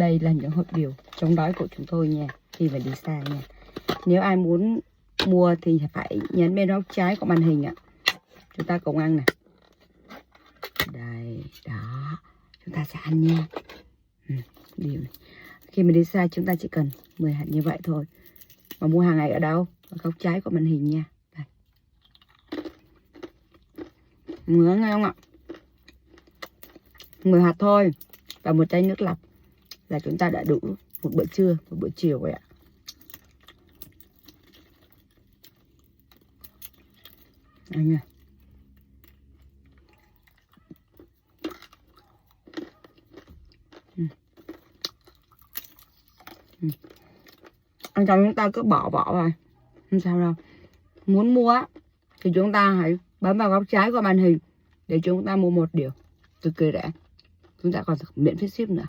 Đây là những hộp điều chống đói của chúng tôi nha, khi mà đi xa nha. Nếu ai muốn mua thì phải nhấn bên góc trái của màn hình ạ. Chúng ta cùng ăn này. Đây, đó. Chúng ta sẽ ăn nha. Điều này. Khi mà đi xa chúng ta chỉ cần 10 hạt như vậy thôi. Mà mua hàng ngày ở đâu? Ở góc trái của màn hình nha. Đây. Ngứa nghe không ạ? 10 hạt thôi. Và một chai nước lọc là chúng ta đã đủ một bữa trưa, một bữa chiều rồi ạ. Đây nha. Ăn xong chúng ta cứ bỏ vỏ vào, không sao đâu. Muốn mua á thì chúng ta hãy bấm vào góc trái của màn hình để chúng ta mua một điều cực kỳ rẻ. Chúng ta còn được miễn phí ship nữa.